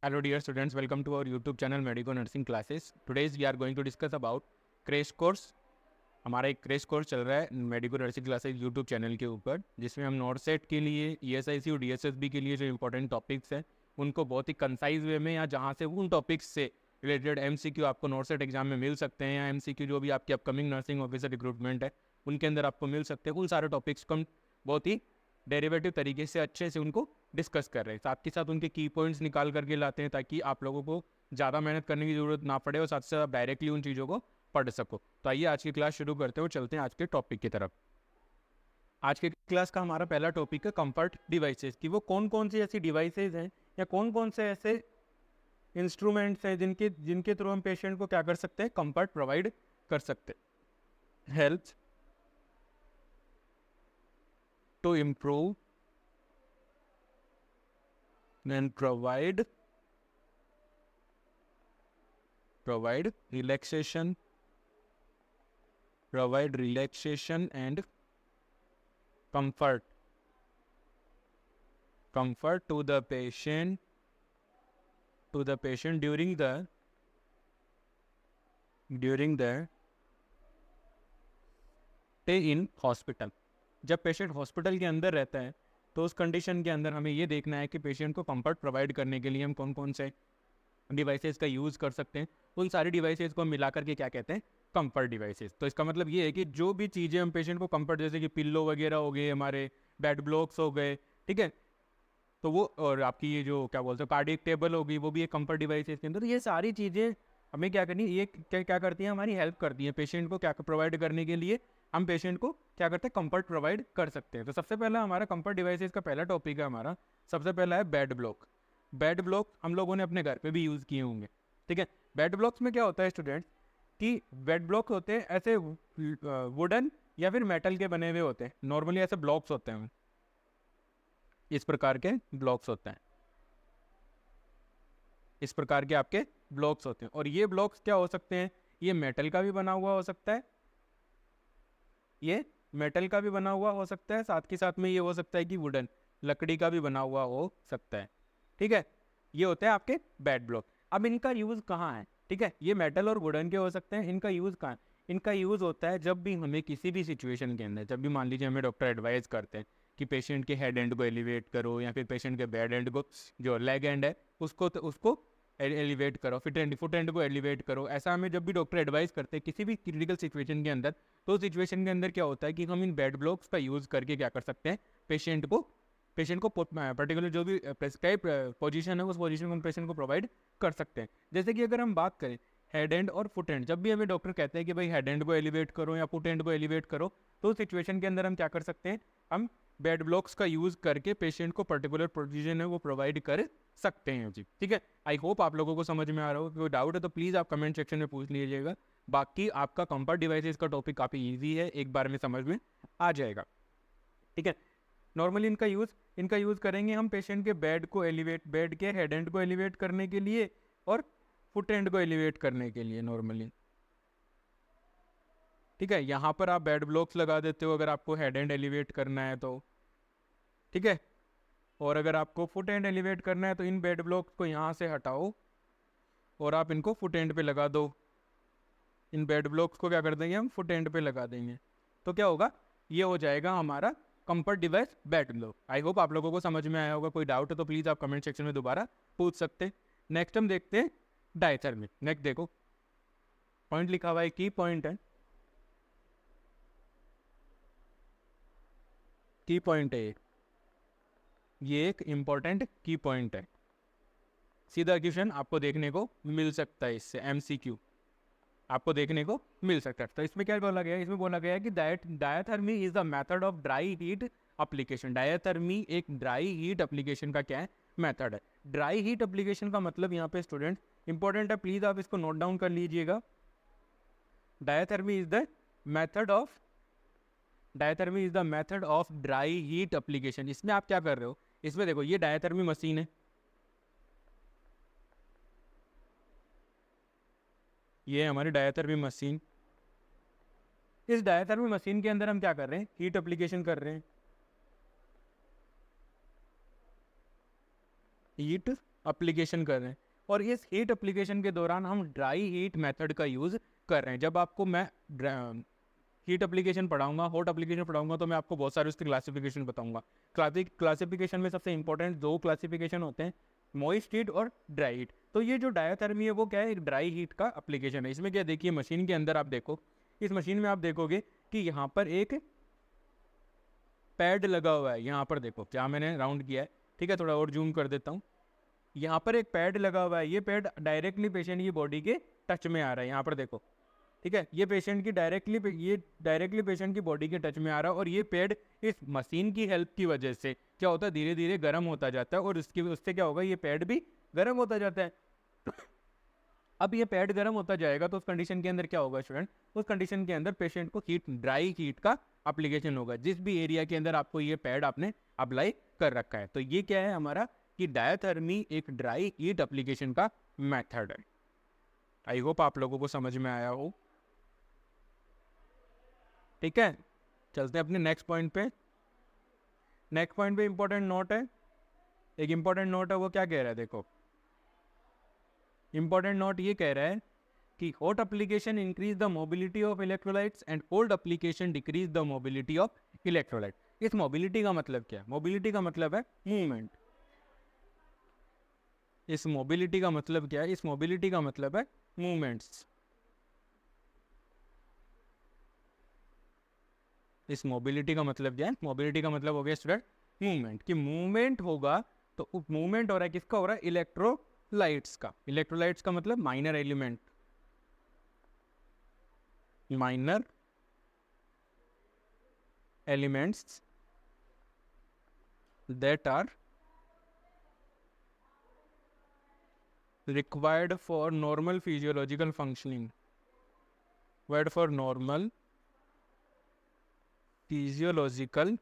Hello dear students, welcome to our YouTube channel Medico Nursing Classes. Today we are going to discuss about crash course. हमारा एक crash course चल रहा है medico nursing classes YouTube channel के ऊपर, जिसमें हम नॉट सेट के लिए ईएसआईसी और डीएसएसबी के लिए जो इंपॉर्टेंट टॉपिक्स हैं उनको बहुत ही कंसाइज वे में या जहाँ से उन टॉपिक्स से रिलेटेड एमसीक्यू आपको नॉट सेट एग्जाम में मिल सकते हैं या एमसीक्यू जो भी आपकी अपकमिंग नर्सिंग ऑफिसर रिक्रूटमेंट है उनके अंदर आपको मिल सकते हैं, उन सारे टॉपिक्स को हम बहुत ही डेरिवेटिव तरीके से अच्छे से उनको डिस्कस कर रहे हैं। साथ के साथ उनके की पॉइंट्स निकाल करके लाते हैं ताकि आप लोगों को ज़्यादा मेहनत करने की ज़रूरत ना पड़े और साथ से साथ डायरेक्टली उन चीज़ों को पढ़ सको। तो आइए आज की क्लास शुरू करते हो, चलते हैं आज के टॉपिक की तरफ। आज के क्लास का हमारा पहला टॉपिक है कंफर्ट डिवाइसेस, कि वो कौन कौन सी ऐसी डिवाइसेस हैं या कौन कौन से ऐसे इंस्ट्रूमेंट्स हैं जिनके जिनके थ्रू हम पेशेंट को क्या कर सकते हैं, कंफर्ट प्रोवाइड कर सकते हैं। Help to improve and provide relaxation and comfort to the patient during the stay in hospital। जब पेशेंट हॉस्पिटल के अंदर रहता है तो उस कंडीशन के अंदर हमें ये देखना है कि पेशेंट को कंफर्ट प्रोवाइड करने के लिए हम कौन कौन से डिवाइसेस का यूज़ कर सकते हैं। उन सारी डिवाइसेस को मिला करके क्या कहते हैं, कंफर्ट डिवाइसेस। तो इसका मतलब ये है कि जो भी चीज़ें हम पेशेंट को कंफर्ट, जैसे कि पिल्लो वगैरह हो गए, हमारे बेड ब्लॉक्स हो गए, ठीक है, तो वो, और आपकी ये जो क्या बोलते हैं कार्डियक टेबल हो गई, वो भी एक कंफर्ट डिवाइसेस के अंदर। ये सारी चीज़ें हमें क्या करनी है, ये क्या क्या करती हैं, हमारी हेल्प करती हैं पेशेंट को क्या प्रोवाइड करने के लिए। हम पेशेंट को क्या करते हैं, कंफर्ट प्रोवाइड कर सकते हैं। तो सबसे पहला हमारा कंफर्ट डिवाइसेस का पहला टॉपिक है हमारा, सबसे पहला है बेड ब्लॉक। बेड ब्लॉक हम लोगों ने अपने घर पे भी यूज़ किए होंगे, ठीक है। बेड ब्लॉक्स में क्या होता है स्टूडेंट्स, कि बेड ब्लॉक होते हैं ऐसे वुडन या फिर मेटल के बने हुए होते हैं। नॉर्मली ऐसे ब्लॉक्स होते हैं, इस प्रकार के ब्लॉक्स होते हैं, इस प्रकार के आपके ब्लॉक्स होते हैं। और ये ब्लॉक्स क्या हो सकते हैं, ये मेटल का भी बना हुआ हो सकता है, ये मेटल का भी बना हुआ हो सकता है, साथ के साथ में ये हो सकता है कि वुडन, लकड़ी का भी बना हुआ हो सकता है, ठीक है। ये होते हैं आपके बेड ब्लॉक। अब इनका यूज़ कहाँ है, ठीक है, ये मेटल और वुडन के हो सकते हैं, इनका यूज़ कहाँ है। इनका यूज़ होता है जब भी हमें किसी भी सिचुएशन के अंदर, जब भी मान लीजिए हमें डॉक्टर एडवाइस करते हैं कि पेशेंट के हेड एंड को एलिवेट करो या फिर पेशेंट के बेड एंड को, जो लेग एंड है उसको एलिवेट करो, फुट एंड को एलिवेट करो। ऐसा हमें जब भी डॉक्टर एडवाइस करते हैं किसी भी क्रिटिकल सिचुएशन के अंदर, तो सिचुएशन के अंदर क्या होता है कि हम इन बेड ब्लॉक्स का यूज़ करके क्या कर सकते हैं, पेशेंट को पर्टिकुलर जो भी प्रेस्क्राइब पोजीशन है उस पोजीशन को हम पेशेंट को प्रोवाइड कर सकते हैं। जैसे कि अगर हम बात करें हेड एंड और फुट एंड, जब भी हमें डॉक्टर कहते हैं कि भाई हेड एंड को एलिवेट करो या फुट एंड को एलिवेट करो, तो सिचुएशन के अंदर हम क्या कर सकते हैं, हम बेड ब्लॉक्स का यूज़ करके पेशेंट को पर्टिकुलर पोजीशन है वो प्रोवाइड कर सकते हैं जी, ठीक है। आई होप आप लोगों को समझ में आ रहा हो। कोई डाउट है तो प्लीज़ आप कमेंट सेक्शन में पूछ लीजिएगा। बाकी आपका कंफर्ट डिवाइसेस का टॉपिक काफ़ी ईजी है, एक बार में समझ में आ जाएगा, ठीक है। नॉर्मली इनका यूज़ करेंगे हम पेशेंट के बेड के हेड एंड को एलिवेट करने के लिए और फुट एंड को एलिवेट करने के लिए नॉर्मली, ठीक है। यहाँ पर आप बेड ब्लॉक्स लगा देते हो अगर आपको हेड एंड एलिवेट करना है तो, ठीक है। और अगर आपको फुट एंड एलिवेट करना है तो इन बेड ब्लॉक्स को यहाँ से हटाओ और आप इनको फुट एंड पे लगा दो। इन बेड ब्लॉक्स को क्या कर देंगे, हम फुट एंड पे लगा देंगे, तो क्या होगा, ये हो जाएगा हमारा comfort device bed block. I hope आप लोगों को समझ में आया होगा। कोई डाउट है तो प्लीज़ आप कमेंट सेक्शन में दोबारा पूछ सकते हैं। नेक्स्ट हम देखते हैं डायथर्मी। नेक्स्ट देखो पॉइंट लिखा हुआ है, की पॉइंट है, की पॉइंट है ये एक इंपॉर्टेंट की पॉइंट है। सीधा क्वेश्चन आपको देखने को मिल सकता है, इससे एमसीक्यू आपको देखने को मिल सकता है। तो इसमें क्या बोला गया है, इसमें बोला गया है कि diathermy is the method of dry heat application. Diathermy एक ड्राई हीट एप्लीकेशन का क्या है, मेथड है। ड्राई हीट एप्लीकेशन का मतलब यहाँ पे स्टूडेंट इंपॉर्टेंट है, प्लीज आप इसको नोट डाउन कर लीजिएगा। Diathermy is the method of dry heat application. इसमें आप क्या कर रहे हो, इसमें देखो ये डायथर्मी मशीन है, ये है हमारी डायथर्मी मशीन। इस डायथर्मी मशीन के अंदर हम क्या कर रहे हैं, हीट एप्लीकेशन कर रहे हैं, हीट अप्लीकेशन कर रहे हैं, और इस हीट अप्लीकेशन के दौरान हम ड्राई हीट मेथड का यूज़ कर रहे हैं। जब आपको मैं हीट एप्लीकेशन पढ़ाऊंगा, हॉट एप्लीकेशन पढ़ाऊंगा, तो मैं आपको बहुत सारे उसके क्लासिफिकेशन बताऊंगा। क्लासिफिकेशन में सबसे इंपॉर्टेंट दो क्लासिफिकेशन होते हैं, मॉइस्ट हीट और ड्राई हीट। तो ये जो डायोथर्मी है वो क्या है, एक ड्राई हीट का एप्लीकेशन है। इसमें क्या देखिए, मशीन के अंदर आप देखो, इस मशीन में आप देखोगे कि यहाँ पर एक पैड लगा हुआ है। यहाँ पर देखो क्या मैंने राउंड किया है, ठीक है, थोड़ा और जूम कर देता हूँ। यहाँ पर एक पैड लगा हुआ है, ये पैड डायरेक्टली पेशेंट की बॉडी के टच में आ रहा है, यहाँ पर देखो, ठीक है, ये पेशेंट की डायरेक्टली पेशेंट की बॉडी के टच में आ रहा है, और ये पैड इस मशीन की हेल्प की वजह से क्या होता है, धीरे धीरे गर्म होता जाता है, और उससे क्या होगा, ये पैड भी गर्म होता जाता है। अब ये पैड गर्म होता जाएगा तो उस कंडीशन के अंदर क्या होगा स्टूडेंट, उस कंडीशन के अंदर पेशेंट को ड्राई हीट का एप्लीकेशन होगा, जिस भी एरिया के अंदर आपको ये पैड आपने अप्लाई कर रखा है। तो ये क्या है हमारा, कि डायोथर्मी एक ड्राई हीट एप्लीकेशन का मेथड है। आई होप आप लोगों को समझ में आया हो। ठीक है, चलते हैं अपने नेक्स्ट पॉइंट पे। नेक्स्ट पॉइंट पे इंपॉर्टेंट नोट है, एक इंपॉर्टेंट नोट है, वो क्या कह रहा है, देखो इंपॉर्टेंट नोट ये कह रहा है कि hot application increase the mobility of electrolytes and cold application decrease the mobility of electrolyte. इस मोबिलिटी का मतलब क्या है, मोबिलिटी का मतलब है मूवमेंट। इस मोबिलिटी का मतलब क्या है, इस मोबिलिटी का मतलब है मूवमेंट्स। इस मोबिलिटी का मतलब क्या है, मोबिलिटी का मतलब हो गया स्टूडेंट मूवमेंट, कि मूवमेंट होगा। तो मूवमेंट हो रहा है, किसका हो रहा है, इलेक्ट्रोलाइट्स का। इलेक्ट्रोलाइट्स का मतलब minor element, minor elements that are required for normal physiological functioning, required for normal physiological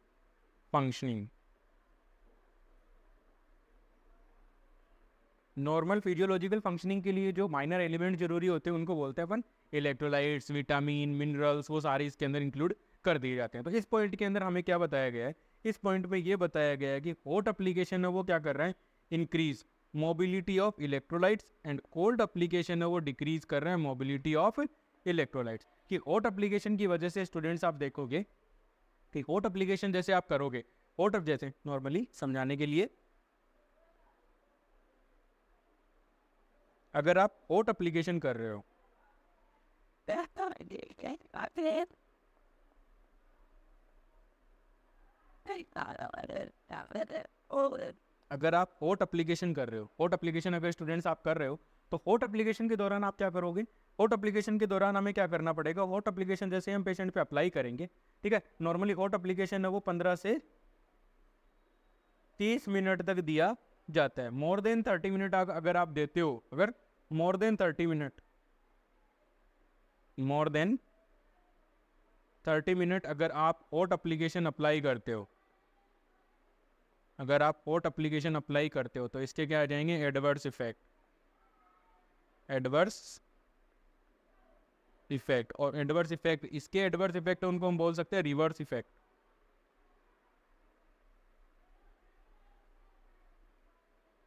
functioning। Normal physiological functioning के लिए जो माइनर एलिमेंट जरूरी होते हैं उनको बोलते हैं अपन इलेक्ट्रोलाइट्स, विटामिन, मिनरल्स, वो सारे इसके अंदर इंक्लूड कर दिए जाते हैं। तो इस पॉइंट के अंदर हमें क्या बताया गया है, इस पॉइंट पे ये बताया गया है कि हॉट एप्लीकेशन है वो क्या कर रहा है, increase mobility of electrolytes, and cold application है वो डिक्रीज कर रहा है मोबिलिटी ऑफ इलेक्ट्रोलाइट्स। कि हॉट एप्लीकेशन की वजह से स्टूडेंट्स आप देखोगे कि हॉट एप्लीकेशन जैसे आप करोगे, हॉट जैसे नॉर्मली समझाने के लिए, अगर आप हॉट एप्लीकेशन कर रहे हो, अगर आप हॉट एप्लीकेशन कर रहे हो, हॉट एप्लीकेशन अगर स्टूडेंट्स आप कर रहे हो, तो हॉट एप्लीकेशन के दौरान आप क्या करोगे, हॉट एप्लीकेशन के दौरान हमें क्या करना पड़ेगा, हॉट एप्लीकेशन जैसे हम पेशेंट पे अप्लाई करेंगे, ठीक है, नॉर्मली हॉट एप्लीकेशन है वो 15 से 30 मिनट तक दिया जाता है। मोर देन 30 मिनट अगर आप देते हो, अगर more than 30 minute, more than 30 minute अगर आप हॉट एप्लीकेशन अप्लाई करते हो, अगर आप हॉट एप्लीकेशन अप्लाई करते हो, तो इसके क्या आ जाएंगे, एडवर्स इफेक्ट, एडवर्स इफेक्ट। और एडवर्स इफेक्ट, इसके एडवर्स इफेक्ट उनको हम बोल सकते हैं रिवर्स इफेक्ट।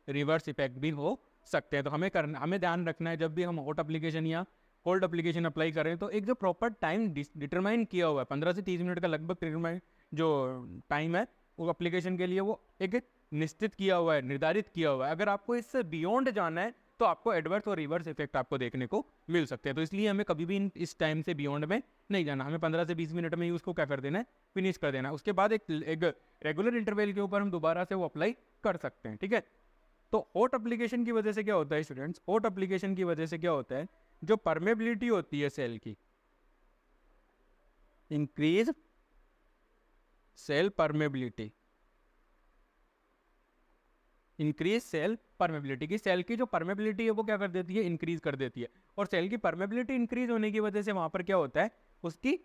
रिवर्स इफेक्ट भी हो सकते हैं। तो हमें ध्यान रखना है जब भी हम हॉट एप्लीकेशन या कोल्ड एप्लीकेशन अप्लाई करें, तो एक जो प्रॉपर टाइम डिटरमाइन किया हुआ है, 15 से 30 मिनट का लगभग जो टाइम है वो एप्लीकेशन के लिए, वो एक निश्चित किया हुआ है, निर्धारित किया हुआ है। अगर आपको इससे बियॉन्ड जाना है तो आपको एडवर्स और रिवर्स इफेक्ट आपको देखने को मिल सकते हैं। तो इसलिए हमें कभी भी इस टाइम से बियॉन्ड में नहीं जाना, हमें 15 से 20 मिनट में ही उसको क्या कर देना है, फिनिश कर देना है। उसके बाद एक रेगुलर इंटरवल के ऊपर हम दोबारा से वो अप्लाई कर सकते हैं, ठीक है। तो हॉट एप्लीकेशन की वजह से क्या होता है स्टूडेंट्स, हॉट एप्लीकेशन की वजह से क्या होता है, जो परमेबिलिटी होती है सेल की, increase cell permeability, increase cell permeability, की सेल की जो परमेबिलिटी है वो क्या कर देती है, इंक्रीज कर देती है। और सेल की परमेबिलिटी इंक्रीज होने की वजह से वहां पर क्या होता है, उसकी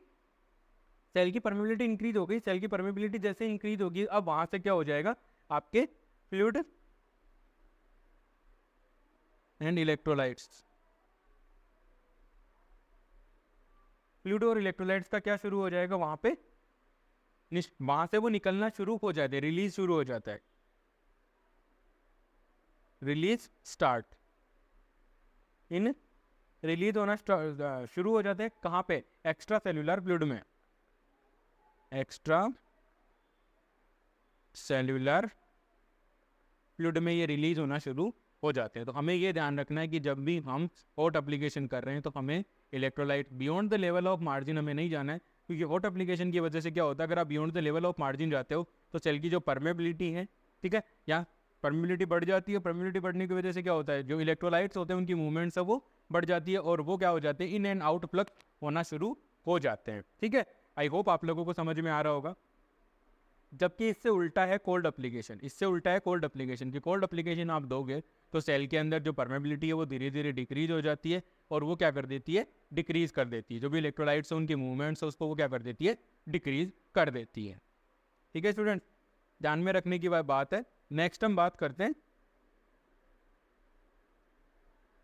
सेल की परमेबिलिटी इंक्रीज हो गई, सेल की परमेबिलिटी जैसे इंक्रीज होगी, अब वहां से क्या हो जाएगा, आपके फ्लूइड एंड इलेक्ट्रोलाइट्स, फ्लूइड और इलेक्ट्रोलाइट्स का क्या शुरू हो जाएगा, वहां पे वहां से वो निकलना शुरू हो जाते हैं, रिलीज शुरू हो जाता है, रिलीज स्टार्ट, इन रिलीज होना शुरू हो जाते हैं कहाँ पे, एक्स्ट्रा सेल्यूलर फ्लूइड में, एक्स्ट्रा सेल्यूलर फ्लूइड में ये रिलीज होना शुरू हो जाते हैं। तो हमें ये ध्यान रखना है कि जब भी हम हॉट एप्लीकेशन कर रहे हैं तो हमें electrolyte beyond the level of margin हमें नहीं जाना है, क्योंकि हॉट एप्लीकेशन की वजह से क्या होता है, अगर आप beyond the level of margin जाते हो तो सेल की जो परमेबिलिटी है, ठीक है, या परमेबिलिटी बढ़ जाती है। परमेबिलिटी बढ़ने की वजह से क्या होता है, जो इलेक्ट्रोलाइट्स होते हैं उनकी मूवमेंट्स है वो बढ़ जाती है और वो क्या हो जाते हैं, इन एंड आउट फ्लक्स होना शुरू हो जाते हैं। ठीक है, आई होप आप लोगों को समझ में आ रहा होगा। जबकि इससे उल्टा है कोल्ड एप्लीकेशन, इससे उल्टा है कोल्ड एप्लीकेशन की कोल्ड एप्लीकेशन आप दोगे तो सेल के अंदर जो परमेबिलिटी है वो धीरे धीरे डिक्रीज हो जाती है और वो क्या कर देती है, डिक्रीज कर देती है। जो भी इलेक्ट्रोलाइट्स हैं उनकी मूवमेंट्स है उसको वो क्या कर देती है, डिक्रीज कर देती है। ठीक है स्टूडेंट, ध्यान में रखने की बात है। नेक्स्ट हम बात करते हैं,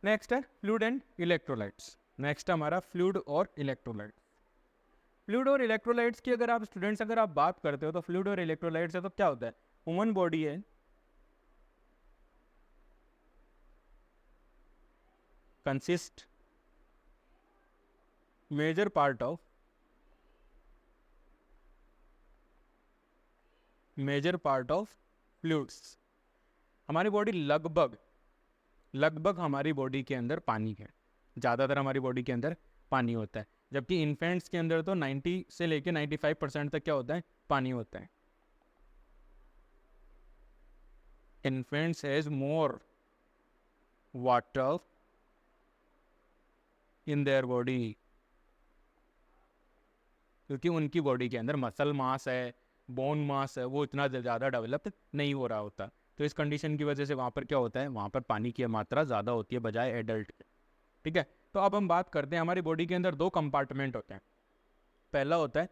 नेक्स्ट है फ्लूइड एंड इलेक्ट्रोलाइट्स। नेक्स्ट हमारा फ्लूइड और इलेक्ट्रोलाइट्स। फ्लूइड और इलेक्ट्रोलाइट्स की अगर आप स्टूडेंट्स अगर आप बात करते हो तो फ्लूइड और इलेक्ट्रोलाइट्स है तो क्या होता है, ह्यूमन बॉडी है, consist major part of fluids. हमारी बॉडी लगभग हमारी बॉडी के अंदर पानी है, ज़्यादातर हमारी बॉडी के अंदर पानी होता है, जबकि इन्फेंट्स के अंदर तो 90 से लेके 95% तक क्या होता है, पानी होता है। Infants has more water in their body, क्योंकि उनकी बॉडी के अंदर मसल मास है, बोन मास है, वो इतना ज़्यादा डेवलप नहीं हो रहा होता। तो इस कंडीशन की वजह से वहाँ पर क्या होता है, वहाँ पर पानी की मात्रा ज़्यादा होती है बजाय एडल्ट के। ठीक है, तो अब हम बात करते हैं, हमारी बॉडी के अंदर दो कंपार्टमेंट होते हैं। पहला होता है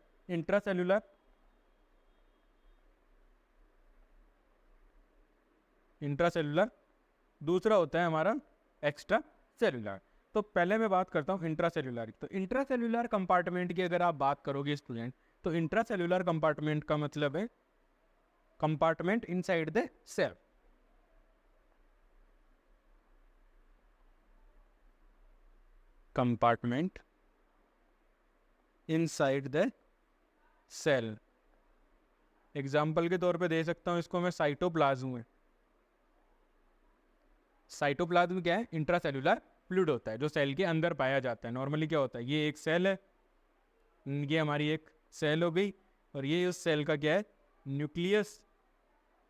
इंट्रासेल्यूलर, दूसरा होता है हमारा एक्स्ट्रा सेल्यूलर। तो पहले मैं बात करता हूँ इंट्रासेल्यूलर। तो इंट्रासेल्यूलर कंपार्टमेंट की अगर आप बात करोगे स्टूडेंट, तो इंट्रासेल्यूलर कंपार्टमेंट का मतलब है compartment inside the cell. Compartment inside the cell. Example के तौर पे दे सकता हूं इसको मैं, साइटोप्लाज्म है। साइटोप्लाज्म क्या है, इंट्रासेल्यूलर फ्लूइड होता है जो सेल के अंदर पाया जाता है। नॉर्मली क्या होता है, ये एक सेल है, ये हमारी एक सेल हो गई, और ये उस सेल का क्या है, न्यूक्लियस।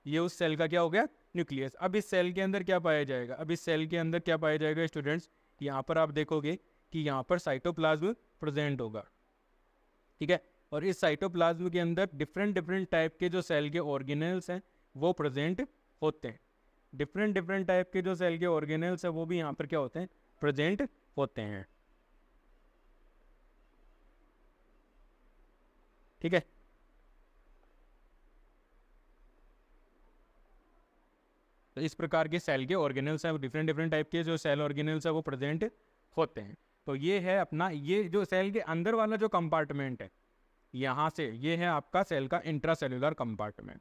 ये उस सेल का क्या हो गया, न्यूक्लियस। अब इस सेल के अंदर क्या पाया जाएगा, अब इस सेल के अंदर क्या पाया जाएगा स्टूडेंट्स, यहाँ पर आप देखोगे कि यहाँ पर साइटोप्लाज्म प्रेजेंट होगा। ठीक है, और इस साइटोप्लाज्म के अंदर डिफरेंट टाइप के जो सेल के ऑर्गेनेल्स हैं वो प्रेजेंट होते हैं। डिफरेंट टाइप के जो सेल के ऑर्गेनेल्स हैं वो भी यहाँ पर क्या होते हैं, प्रेजेंट होते हैं। ठीक है, तो इस प्रकार के सेल के ऑर्गेनेल्स हैं, डिफरेंट टाइप के जो सेल ऑर्गेनेल्स हैं वो प्रेजेंट होते हैं। तो ये है अपना, ये जो सेल के अंदर वाला जो कंपार्टमेंट है, यहाँ से ये है आपका सेल का intracellular compartment.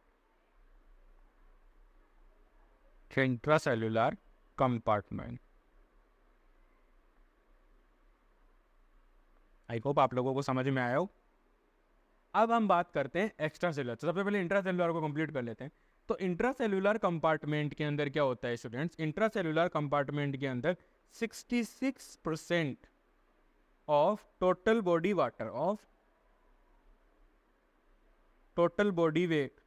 Intracellular compartment, I hope आप लोगों को समझ में आया हो। अब हम बात करते हैं एक्स्ट्रा सेल्यूलर। तो सबसे पहले इंट्रासेल्यूलर को कंप्लीट कर लेते हैं। तो इंट्रासेल्यूलर कंपार्टमेंट के अंदर क्या होता है स्टूडेंट्स, इंट्रासेल्यूलर कंपार्टमेंट के अंदर 66% of total body water, of total body weight,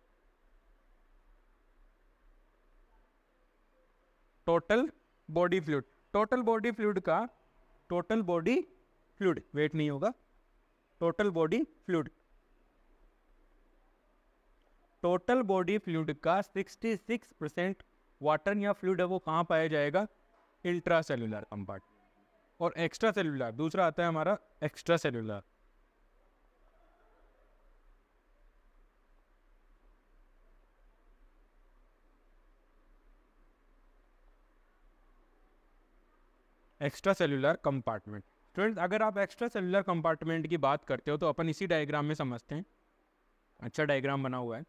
total body fluid, total body fluid का, टोटल बॉडी फ्लूइड, वेट नहीं होगा, total body fluid, total body fluid का 66% वाटर या फ्लूइड है वो कहाँ पाया जाएगा, इंट्रासेल्यूलर कंपार्टमेंट। और एक्स्ट्रा सेल्यूलर दूसरा आता है हमारा extra cellular. Extra cellular compartment. Student अगर आप एक्स्ट्रा सेल्यूलर कंपार्टमेंट की बात करते हो तो अपन इसी डायग्राम में समझते हैं। अच्छा डायग्राम बना हुआ है।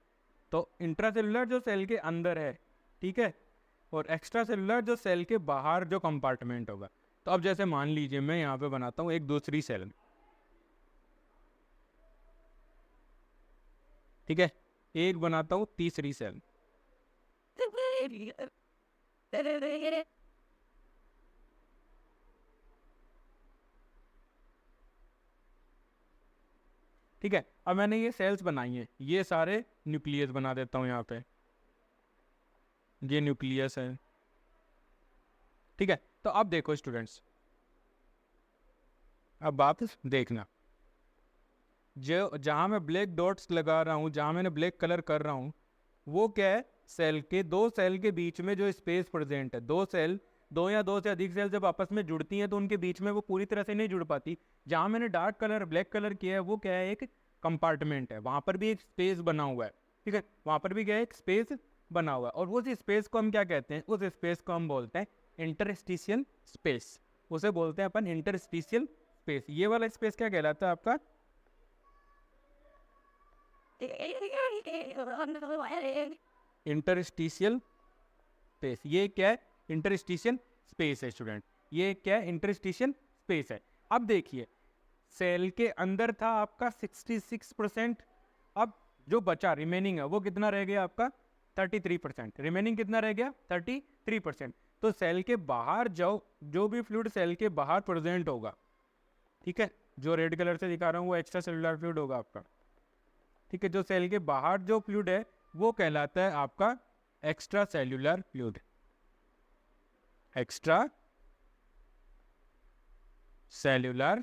तो इंट्रासेल्यूलर जो सेल के अंदर है, ठीक है, और एक्स्ट्रा सेलुलर जो सेल के बाहर जो कंपार्टमेंट होगा। तो अब जैसे मान लीजिए मैं यहाँ पे बनाता हूँ एक दूसरी सेल, ठीक है, एक बनाता हूँ तीसरी सेल, ठीक है। अब मैंने ये सेल्स बनाई हैं, ये सारे न्यूक्लियस बना देता हूँ यहाँ पे, ये न्यूक्लियस है, ठीक है। तो अब देखो स्टूडेंट्स, अब बात देखना, जो जहाँ मैं ब्लैक डॉट्स लगा रहा हूँ, जहाँ मैंने ब्लैक कलर कर रहा हूँ, वो क्या है, सेल के दो सेल के बीच में जो स्पेस प्रेजेंट है, दो सेल, दो या दो से अधिक सेल जब आपस में जुड़ती हैं तो उनके बीच में वो पूरी तरह से नहीं जुड़ पाती। जहाँ मैंने डार्क कलर ब्लैक कलर किया है वो क्या है, एक कंपार्टमेंट है, वहाँ पर भी एक स्पेस बना हुआ है, ठीक है, वहाँ पर भी क्या है, एक स्पेस बना हुआ है। और उस स्पेस को हम क्या कहते हैं, उस स्पेस को हम बोलते हैं इंटरस्टिशियल स्पेस, उसे बोलते हैं अपन इंटरस्टिशियल स्पेस। ये वाला स्पेस क्या कहलाता है आपका, इंटरस्टिशियल स्पेस। ये क्या है, इंटरस्टिशियल स्पेस है स्टूडेंट, ये क्या है, इंटरस्टिशियल स्पेस है। अब देखिए, सेल के अंदर था आपका 66%, अब जो बचा रिमेनिंग है वो कितना रह गया आपका 33%, रिमेनिंग कितना रह गया 33%। तो सेल के बाहर जो भी फ्लूइड सेल के बाहर प्रेजेंट होगा, ठीक है, जो रेड कलर से दिखा रहा हूँ वो एक्स्ट्रा सेलुलर फ्लूइड होगा आपका, ठीक है। जो सेल के बाहर जो फ्लूइड है वो कहलाता है आपका extra cellular fluid, extra cellular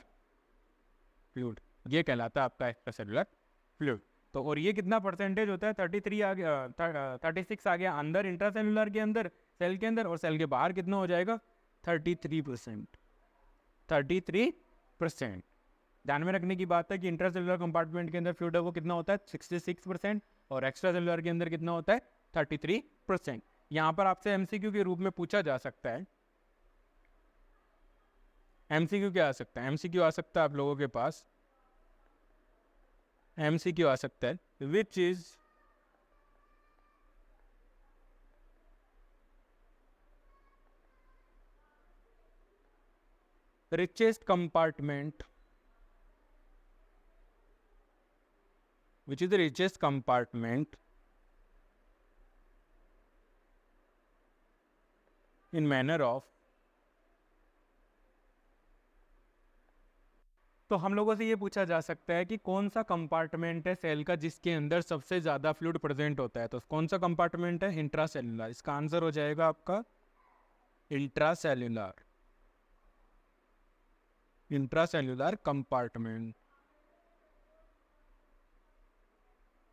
fluid, ये कहलाता है आपका एक्स्ट्रा सेल्यूलर फ्लूइड। तो और ये कितना परसेंटेज होता है, 33 आ गया, 36 आ गया अंदर इंट्रा सेल्यूलर के अंदर, सेल के अंदर, और सेल के बाहर कितना हो जाएगा 33%, 33%। ध्यान में रखने की बात है कि इंट्रा सेल्यूलर कंपार्टमेंट के अंदर फ्लूइड है वो कितना होता है 66%, और एक्स्ट्रा सेल्यूलर के अंदर कितना होता है 33%। यहाँ पर आपसे एमसीक्यू के रूप में पूछा जा सकता है, एमसीक्यू क्या आ सकता है, एमसीक्यू आ सकता है आप लोगों के पास, एमसीक्यू आ सकता है which is richest compartment, which is the richest compartment in manner of। तो हम लोगों से ये पूछा जा सकता है कि कौन सा कंपार्टमेंट है सेल का जिसके अंदर सबसे ज्यादा फ्लूइड प्रेजेंट होता है। तो कौन सा कंपार्टमेंट है, इंट्रासेल्युलर। इसका आंसर हो जाएगा आपका intracellular, intracellular compartment.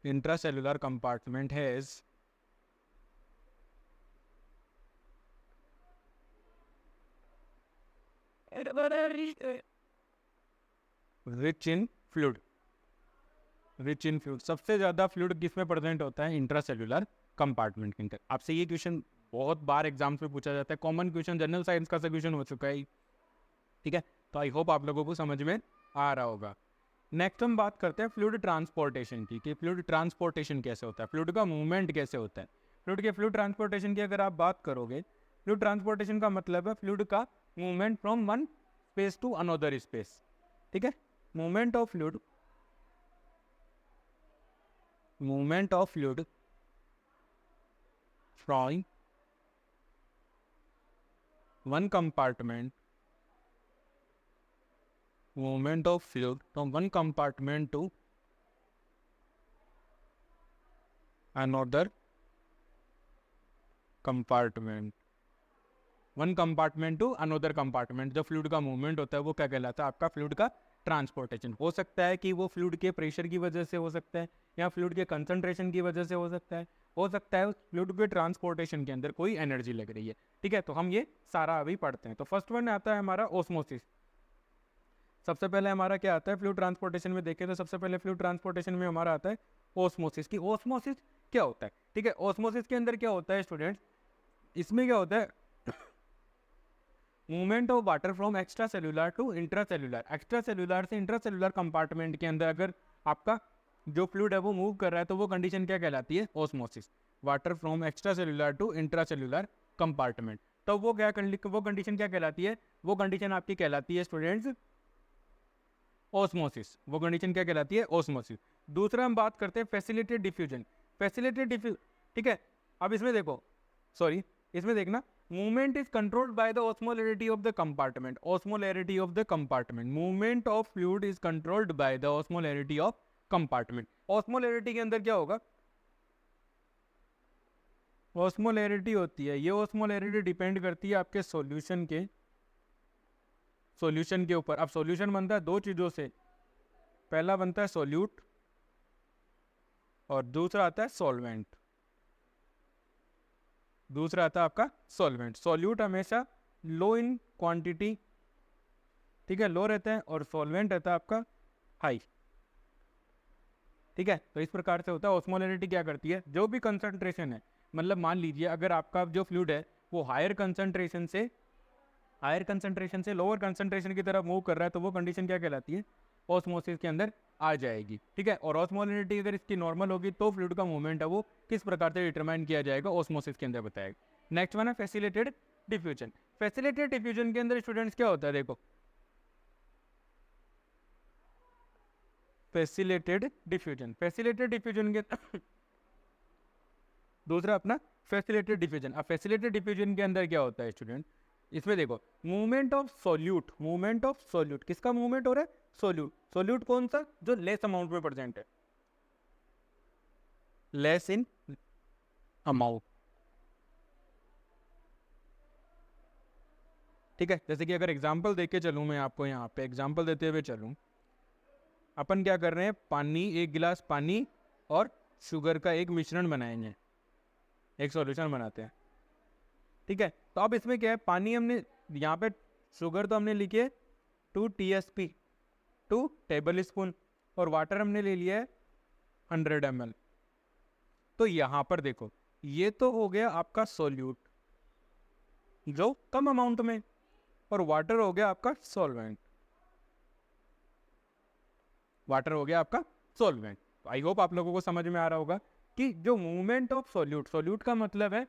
Intracellular compartment has rich in fluid, rich in fluid. सबसे ज्यादा फ्लूइड किसमें प्रेजेंट होता है, इंट्रासेल्युलर कंपार्टमेंट के अंदर। आपसे ये क्वेश्चन बहुत बार एग्जाम्स में पूछा जाता है, कॉमन क्वेश्चन, जनरल साइंस का क्वेश्चन हो चुका है, ठीक है। तो आई होप आप लोगों को समझ में आ रहा होगा। नेक्स्ट हम बात करते हैं फ्लूइड ट्रांसपोर्टेशन की, कि फ्लूइड ट्रांसपोर्टेशन कैसे होता है, फ्लूइड का मूवमेंट कैसे होता है। फ्लूइड ट्रांसपोर्टेशन की अगर आप बात करोगे, फ्लूइड ट्रांसपोर्टेशन का मतलब है फ्लूइड का movement from one space to another space, ठीक है। Movement of fluid, movement of fluid from one compartment, movement of fluid from one compartment to another compartment, one compartment to another compartment. जो fluid का movement होता है वो क्या कहलाता है आपका फ्लूइड का ट्रांसपोर्टेशन। हो सकता है कि वो फ्लूइड के प्रेशर की वजह से हो सकता है, या फ्लूइड के कंसंट्रेशन की वजह से हो सकता है उस फ्लूइड के ट्रांसपोर्टेशन के अंदर कोई एनर्जी लग रही है, ठीक है। तो हम ये सारा अभी पढ़ते हैं। तो फर्स्ट वन आता है हमारा ऑस्मोसिस। सबसे पहले हमारा क्या आता है फ्लूइड ट्रांसपोर्टेशन में, देखें तो सबसे पहले फ्लूइड ट्रांसपोर्टेशन में हमारा आता है ऑस्मोसिस। की ऑस्मोसिस क्या होता है, ठीक है। ऑस्मोसिस के अंदर क्या होता है स्टूडेंट्स, इसमें क्या होता है movement of water from extracellular to intracellular. Extracellular से इंट्रा सेल्यूलर कंपार्टमेंट के अंदर अगर आपका जो फ्लूइड है वो मूव कर रहा है तो वो कंडीशन क्या कहलाती है, osmosis. Water from extracellular to intracellular compartment. तो वो कंडीशन क्या कहलाती है? वो कंडीशन आपकी कहलाती है स्टूडेंट्स ऑस्मोसिस। वो कंडीशन क्या कहलाती है? ऑस्मोसिस। दूसरा हम बात करते हैं फैसिलिटेड डिफ्यूजन। ठीक है, अब इसमें देखो, सॉरी इसमें देखना, movement is controlled by the osmolarity of the compartment. Osmolarity of the compartment, movement of fluid is controlled by the osmolarity of compartment. Osmolarity के अंदर क्या होगा? ऑस्मोलैरिटी होती है, ये ऑस्मोलैरिटी डिपेंड करती है आपके सॉल्यूशन के ऊपर। अब सॉल्यूशन बनता है दो चीजों से, पहला बनता है सॉल्यूट और दूसरा आता है सॉल्वेंट। दूसरा आता है आपका सॉल्वेंट। सॉल्यूट हमेशा लो इन क्वांटिटी, ठीक है, लो रहता है, और सॉल्वेंट रहता है आपका हाई। ठीक है, तो इस प्रकार से होता है। ऑस्मोलैरिटी क्या करती है? जो भी कंसंट्रेशन है, मतलब मान लीजिए अगर आपका जो फ्लूइड है वो हायर कंसंट्रेशन से लोअर कंसंट्रेशन की तरफ मूव कर रहा है, तो वो कंडीशन क्या कहलाती है? ऑस्मोसिस के अंदर आ जाएगी। ठीक है, और ऑस्मोलैरिटी अगर इसकी नॉर्मल होगी तो फ्लूइड का मूवमेंट है वो किस प्रकार से डिटरमाइन किया जाएगा, ऑस्मोसिस के अंदर बताएगा। नेक्स्ट वन है फैसिलिटेड डिफ्यूजन। फैसिलिटेड डिफ्यूजन के अंदर स्टूडेंट्स क्या होता है? देखो, फैसिलिटेड डिफ्यूजन के दूसरा अपना फैसिलिटेड डिफ्यूजन। अब फैसिलिटेड डिफ्यूजन के अंदर क्या होता है स्टूडेंट? इसमें देखो, मूवमेंट ऑफ सॉल्यूट, किसका मूवमेंट हो रहा है? सॉल्यूट कौन सा? जो लेस अमाउंट में प्रेजेंट है, लेस इन अमाउंट। ठीक है, जैसे कि अगर एग्जांपल देके चलूं, मैं आपको यहाँ पे एग्जांपल देते हुए चलूं, अपन क्या कर रहे हैं, पानी, एक गिलास पानी और शुगर का एक मिश्रण बनाएंगे, एक सॉल्यूशन बनाते हैं। ठीक है, तो अब इसमें क्या है, पानी हमने यहाँ पे, शुगर तो हमने लिखी है 2 TSP, 2 टेबल स्पून, और वाटर हमने ले लिया है 100 ml। तो यहाँ पर देखो, ये तो हो गया आपका सॉल्यूट जो कम अमाउंट में, और वाटर हो गया आपका सॉल्वेंट। आई होप आप लोगों को समझ में आ रहा होगा कि जो मूवमेंट ऑफ सॉल्यूट का मतलब है,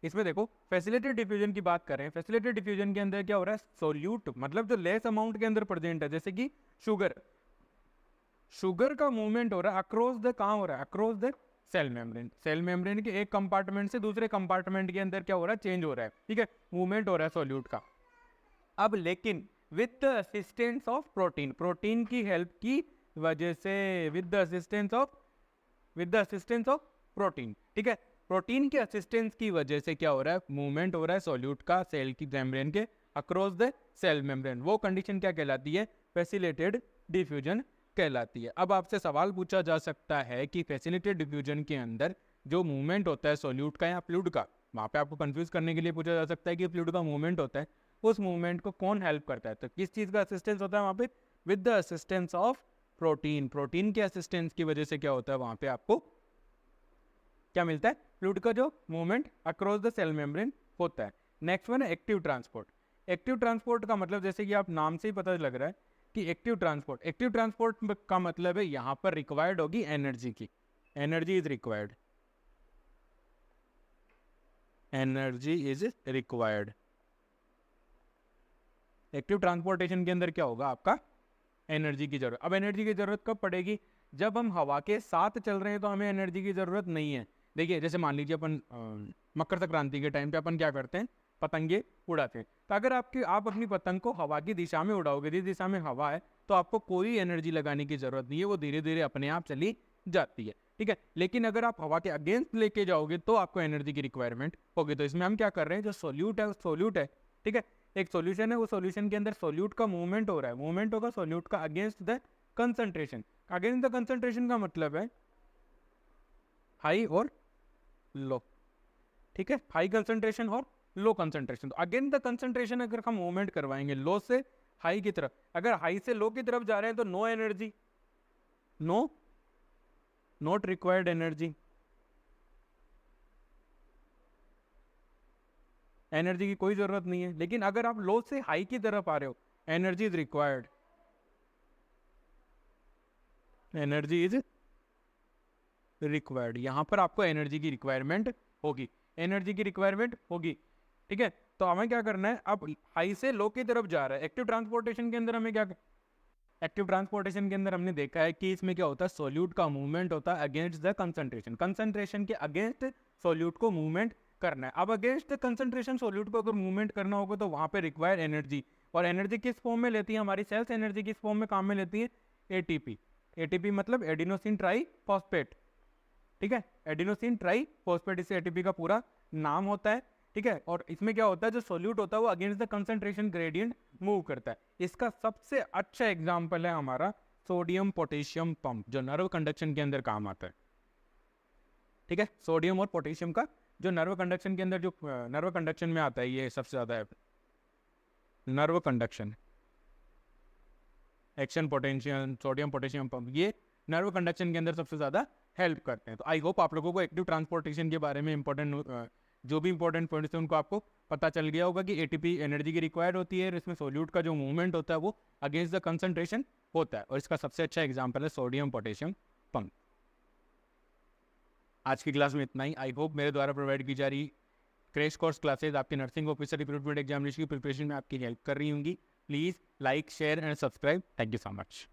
इसमें देखो फैसिलिटेड डिफ्यूजन की बात करें, फैसिलिटेड डिफ्यूजन के अंदर क्या हो रहा है? सॉल्यूट मतलब जो लेस अमाउंट के अंदर प्रेजेंट है, जैसे कि शुगर का मूवमेंट हो रहा है अक्रॉस द, कहाँ हो रहा है? अक्रॉस द सेल मेम्ब्रेन के एक कंपार्टमेंट से दूसरे कंपार्टमेंट के अंदर क्या हो रहा है? चेंज हो रहा है। ठीक है, मूवमेंट हो रहा है सॉल्यूट का। अब लेकिन with the assistance of protein की हेल्प की वजह से, with the assistance of protein. ठीक है, प्रोटीन के असिस्टेंस की वजह से क्या हो रहा है? मूवमेंट हो रहा है सॉल्यूट का सेल की मेम्ब्रेन के अक्रॉस द सेल मेम्ब्रेन। वो कंडीशन क्या कहलाती है? फैसिलिटेड डिफ्यूजन कहलाती है। अब आपसे सवाल पूछा जा सकता है कि फैसिलिटेड डिफ्यूजन के अंदर जो मूवमेंट होता है सॉल्यूट का या फ्लूइड का, वहाँ पे आपको कंफ्यूज करने के लिए पूछा जा सकता है कि फ्लूइड का मूवमेंट होता है, उस मूवमेंट को कौन हेल्प करता है? तो किस चीज़ का असिस्टेंस होता है वहाँ पे? With the assistance of protein के असिस्टेंस की वजह से क्या होता है वहाँ पे आपको क्या मिलता है? फ्लूइड का जो movement across the cell membrane होता है। नेक्स्ट वन है एक्टिव ट्रांसपोर्ट का मतलब, जैसे कि आप नाम से ही पता लग रहा है कि एक्टिव ट्रांसपोर्ट का मतलब है यहाँ पर रिक्वायर्ड होगी एनर्जी की, energy is required. Active transportation के अंदर क्या होगा? आपका एनर्जी की जरूरत। अब एनर्जी की जरूरत कब पड़ेगी? जब हम हवा के साथ चल रहे हैं तो हमें एनर्जी की जरूरत नहीं है। देखिए, जैसे मान लीजिए अपन मकर संक्रांति के टाइम पे अपन क्या करते हैं? पतंगे उड़ाते हैं। तो अगर आप अपनी पतंग को हवा की दिशा में उड़ाओगे, जिस दिशा में हवा है, तो आपको कोई एनर्जी लगाने की जरूरत नहीं है, वो धीरे धीरे अपने आप चली जाती है। ठीक है, लेकिन अगर आप हवा के अगेंस्ट लेके जाओगे तो आपको एनर्जी की रिक्वायरमेंट होगी। तो इसमें हम क्या कर रहे हैं, जो सोल्यूट है, ठीक है, एक सॉल्यूशन है, वो सॉल्यूशन के अंदर सॉल्यूट का मूवमेंट हो रहा है, मूवमेंट होगा सॉल्यूट का against the concentration. Against the concentration का मतलब है हाई और लो। ठीक है, हाई कंसंट्रेशन और लो कंसंट्रेशन। तो अगेंस्ट द कंसंट्रेशन अगर हम मूवमेंट करवाएंगे लो से हाई की तरफ, अगर हाई से लो की तरफ जा रहे हैं तो no energy, not required energy, energy की कोई जरूरत नहीं है। लेकिन अगर आप लो से हाई की तरफ आ रहे हो, एनर्जी इज रिक्वायर्ड, यहां पर आपको एनर्जी की रिक्वायरमेंट होगी। एनर्जी की रिक्वायरमेंट होगी। ठीक है, तो हमें क्या करना है, अब हाई से लो की तरफ जा रहा है। एक्टिव ट्रांसपोर्टेशन के अंदर हमें क्या, एक्टिव ट्रांसपोर्टेशन के अंदर हमने देखा है कि इसमें क्या होता है, सोल्यूट का मूवमेंट होता है अगेंस्ट द कंसंट्रेशन, कंसंट्रेशन के अगेंस्ट सोल्यूट को मूवमेंट करना है। अब अगेंस्ट द कंसंट्रेशन सोल्यूट को अगर मूवमेंट करना होगा तो वहां पे रिक्वायर एनर्जी, और एनर्जी किस फॉर्म में लेती है हमारी सेल्स, एनर्जी किस फॉर्म में काम में लेती है, एटीपी। एटीपी मतलब एडिनोसिन ट्राई फॉस्फेट। ठीक है, एडिनोसिन ट्राई फॉस्फेट इसे एटीपी का पूरा नाम होता है। ठीक है, और इसमें क्या होता है, जो सोल्यूट होता है वो against the concentration gradient move करता है। इसका सबसे अच्छा एग्जांपल है हमारा सोडियम पोटेशियम पंप, जो नर्व कंडक्शन के अंदर काम आता है। ठीक है, सोडियम और पोटेशियम का जो नर्व कंडक्शन के अंदर, जो नर्व कंडक्शन में आता है, ये सबसे ज्यादा है nerve conduction, action potential sodium potassium pump, ये नर्व कंडक्शन के अंदर सबसे ज्यादा हेल्प करते हैं। तो आई होप आप लोगों को एक्टिव ट्रांसपोर्टेशन के बारे में इंपॉर्टेंट जो भी इंपॉर्टेंट पॉइंट्स थे उनको आपको पता चल गया होगा कि एटीपी एनर्जी की रिक्वायर्ड होती है, इसमें सोल्यूट का जो मूवमेंट होता है वो अगेंस्ट द कंसंट्रेशन होता है, और इसका सबसे अच्छा एग्जांपल है सोडियम पोटेशियम पंप। आज की क्लास में इतना ही। आई होप मेरे द्वारा प्रोवाइड की जा रही क्रैश कोर्स क्लासेज आपके नर्सिंग ऑफिसर रिक्रूटमेंट एग्जामिनेशन की प्रिपरेशन में आपकी हेल्प कर रही होंगी। Please like share and subscribe. Thank you so much.